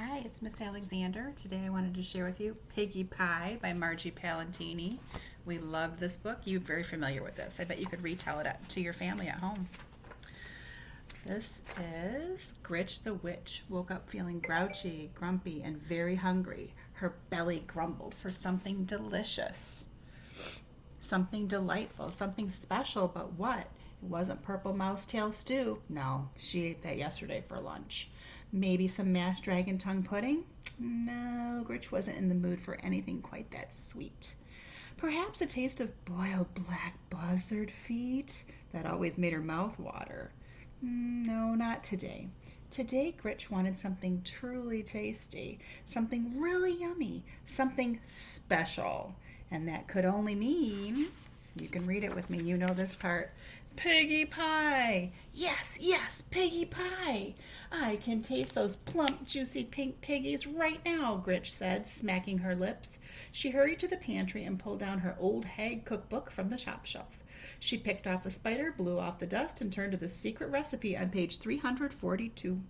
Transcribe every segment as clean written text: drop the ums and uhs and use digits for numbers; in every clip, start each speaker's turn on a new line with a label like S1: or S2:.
S1: Hi, it's Miss Alexander. Today I wanted to share with you Piggie Pie by Margie Palatini. We love this book. You're very familiar with this. I bet you could retell it to your family at home. This is Gritch the Witch woke up feeling grouchy, grumpy, and very hungry. Her belly grumbled for something delicious, something delightful, something special, but what? It wasn't purple mouse tail stew. No, she ate that yesterday for lunch. Maybe some mashed dragon tongue pudding? No, Gritch wasn't in the mood for anything quite that sweet. Perhaps a taste of boiled black buzzard feet? That always made her mouth water. No, not today. Today, Gritch wanted something truly tasty, something really yummy, something special. And that could only mean, you can read it with me, you know this part, Piggie Pie! Yes, yes, Piggie Pie! I can taste those plump, juicy pink piggies right now, Gritch said, smacking her lips. She hurried to the pantry and pulled down her old hag cookbook from the top shelf. She picked off a spider, blew off the dust, and turned to the secret recipe on page 342.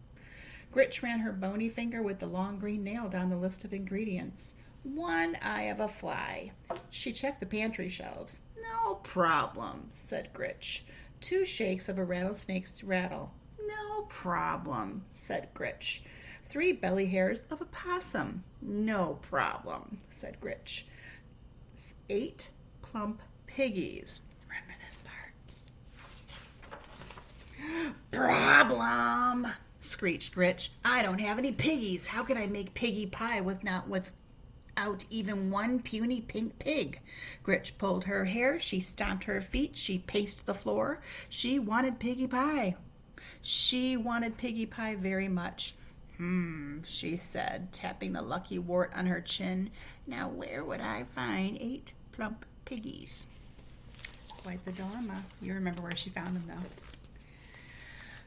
S1: Gritch ran her bony finger with the long green nail down the list of ingredients. One eye of a fly. She checked the pantry shelves. No problem, said Gritch. 2 shakes of a rattlesnake's rattle. No problem, said Gritch. 3 belly hairs of a possum. No problem, said Gritch. 8 plump piggies. Remember this part. Problem, screeched Gritch. I don't have any piggies. How can I make piggie pie without even one puny pink pig? Gritch pulled her hair, she stomped her feet, she paced the floor. She wanted Piggie Pie. She wanted Piggie Pie very much. She said, tapping the lucky wart on her chin. Now where would I find 8 plump piggies? Quite the dilemma. You remember where she found them, though.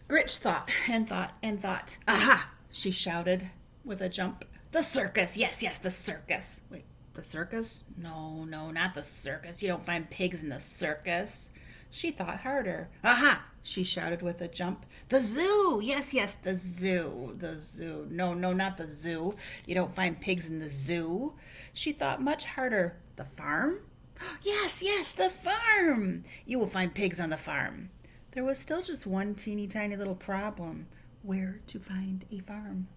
S1: Gritch thought and thought and thought. Aha! She shouted with a jump. The circus! Yes, yes, the circus. Wait, the circus? No, not the circus. You don't find pigs in the circus. She thought harder. Aha! She shouted with a jump. The zoo! Yes, yes, the zoo. The zoo. No, not the zoo. You don't find pigs in the zoo. She thought much harder. The farm? Yes, the farm! You will find pigs on the farm. There was still just one teeny tiny little problem. Where to find a farm?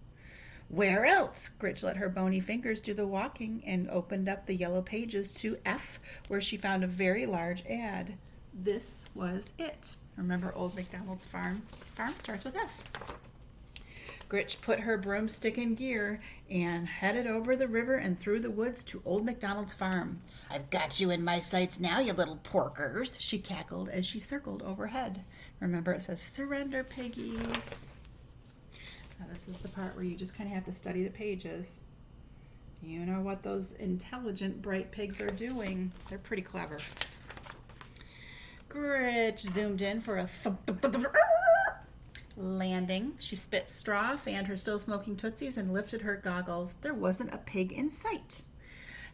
S1: Where else? Gritch let her bony fingers do the walking and opened up the yellow pages to F, where she found a very large ad. This was it. Remember Old MacDonald's farm? Farm starts with F. Gritch put her broomstick in gear and headed over the river and through the woods to Old MacDonald's farm. I've got you in my sights now, you little porkers, she cackled as she circled overhead. Remember, it says, surrender, piggies. Now this is the part where you just kind of have to study the pages. You know what those intelligent, bright pigs are doing. They're pretty clever. Gritch zoomed in for a landing. She spit straw, fanned her still smoking tootsies, and lifted her goggles. There wasn't a pig in sight.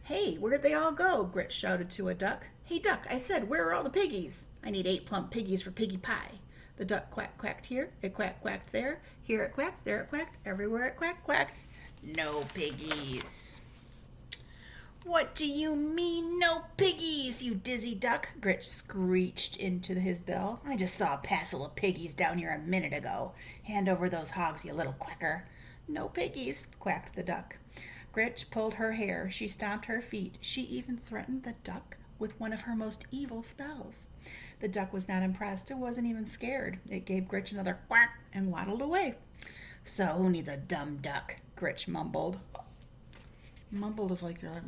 S1: Hey, where'd they all go? Gritch shouted to a duck. Hey, duck, I said, where are all the piggies? I need 8 plump piggies for Piggie Pie. The duck quacked here, it quacked there. Here it quacked, there it quacked, everywhere it quacked. No piggies. What do you mean, no piggies, you dizzy duck? Gritch screeched into his bill. I just saw a passel of piggies down here a minute ago. Hand over those hogs, you little quacker. No piggies, quacked the duck. Gritch pulled her hair. She stomped her feet. She even threatened the duck with one of her most evil spells. The duck was not impressed. It wasn't even scared. It gave Gritch another quack and waddled away. So who needs a dumb duck? Gritch mumbled. Mumbled is like that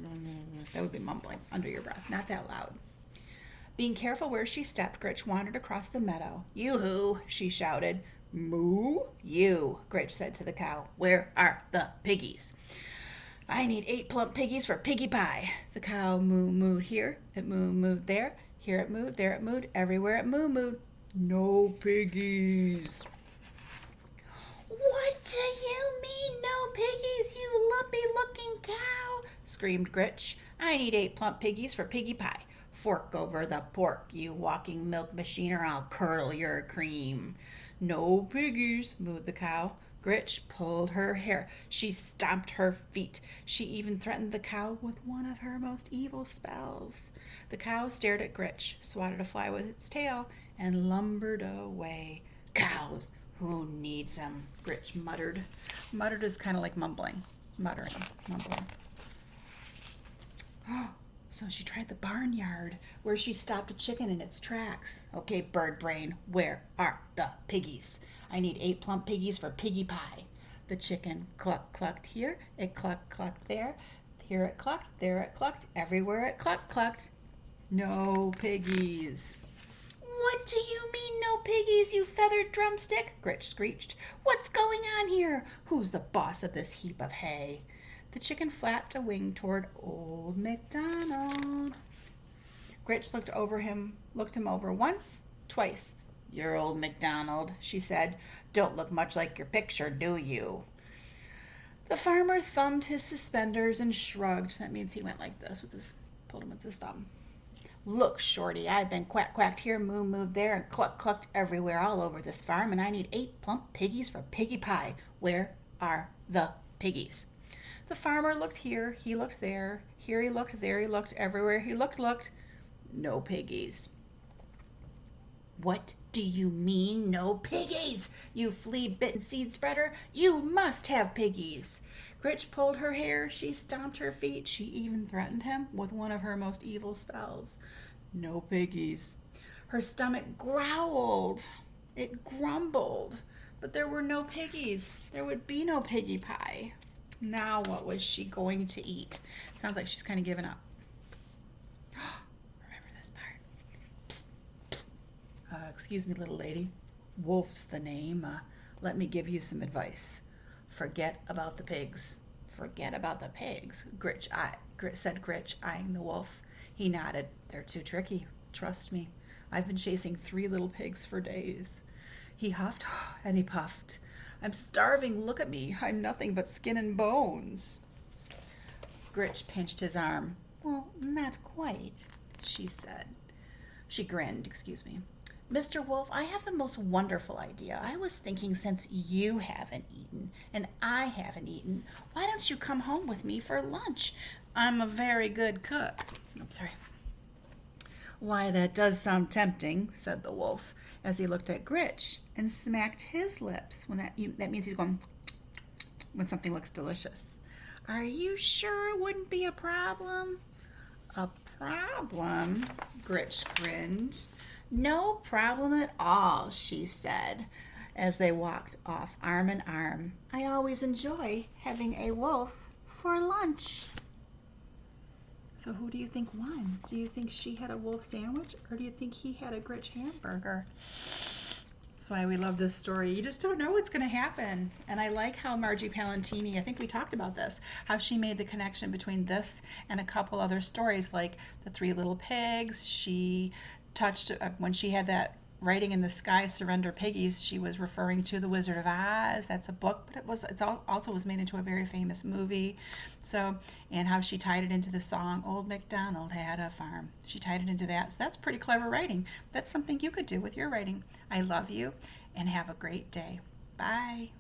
S1: would be mumbling under your breath, not that loud. Being careful where she stepped, Gritch wandered across the meadow. Yoo-hoo, she shouted. Moo? You, Gritch said to the cow. Where are the piggies? I need 8 plump piggies for Piggie Pie. The cow moo-mooed here. It moo-mooed there. Here it moved, there it moved, everywhere it moo-mooed. No piggies. What do you mean, no piggies, you lumpy-looking cow? Screamed Gritch. I need 8 plump piggies for Piggie Pie. Fork over the pork, you walking milk machine, or I'll curdle your cream. No piggies, mooed the cow. Gritch pulled her hair. She stomped her feet. She even threatened the cow with one of her most evil spells. The cow stared at Gritch, swatted a fly with its tail, and lumbered away. Cows, who needs 'em? Gritch muttered. Muttered is kind of like mumbling. Muttering, mumbling. So she tried the barnyard, where she stopped a chicken in its tracks. Okay, bird brain, where are the piggies? I need 8 plump piggies for Piggie Pie. The chicken clucked here, it clucked there. Here it clucked, there it clucked, everywhere it clucked. No piggies. What do you mean, no piggies, you feathered drumstick? Gritch screeched. What's going on here? Who's the boss of this heap of hay? The chicken flapped a wing toward Old MacDonald. Gritch looked him over once, twice. You're Old MacDonald, she said. Don't look much like your picture, do you? The farmer thumbed his suspenders and shrugged. That means he went like this pulled him with his thumb. Look, Shorty, I've been quacked here, moved there, and clucked everywhere all over this farm, and I need 8 plump piggies for Piggie Pie. Where are the piggies? The farmer looked here, he looked there, here he looked, there he looked, everywhere he looked. No piggies. What do you mean, no piggies? You flea-bitten seed spreader? You must have piggies. Gritch pulled her hair, she stomped her feet, she even threatened him with one of her most evil spells. No piggies. Her stomach growled. It grumbled. But there were no piggies. There would be no Piggie Pie. Now what was she going to eat? Sounds like she's kind of given up. Remember this part. Psst, psst. Excuse me, little lady. Wolf's the name. Let me give you some advice. Forget about the pigs. Forget about the pigs, said Gritch, eyeing the wolf. He nodded. They're too tricky. Trust me. I've been chasing 3 little pigs for days. He huffed and he puffed. I'm starving. Look at me. I'm nothing but skin and bones. Gritch pinched his arm. Well, not quite, she said. She grinned, Mr. Wolf, I have the most wonderful idea. I was thinking, since you haven't eaten and I haven't eaten, why don't you come home with me for lunch? I'm a very good cook. I'm sorry. Why, that does sound tempting, said the wolf, as he looked at Gritch and smacked his lips. That means he's going when something looks delicious. Are you sure it wouldn't be a problem? A problem? Gritch grinned. No problem at all, she said, as they walked off arm in arm. I always enjoy having a wolf for lunch. So who do you think won? Do you think she had a wolf sandwich, or do you think he had a Gritch hamburger? That's why we love this story. You just don't know what's going to happen. And I like how Margie Palatini, I think we talked about this, how she made the connection between this and a couple other stories, like the 3 Little Pigs. She touched, when she had that Writing in the Sky, Surrender Piggies, she was referring to The Wizard of Oz. That's a book, but it also was made into a very famous movie. So, and how she tied it into the song, Old MacDonald Had a Farm. She tied it into that. So that's pretty clever writing. That's something you could do with your writing. I love you, and have a great day. Bye.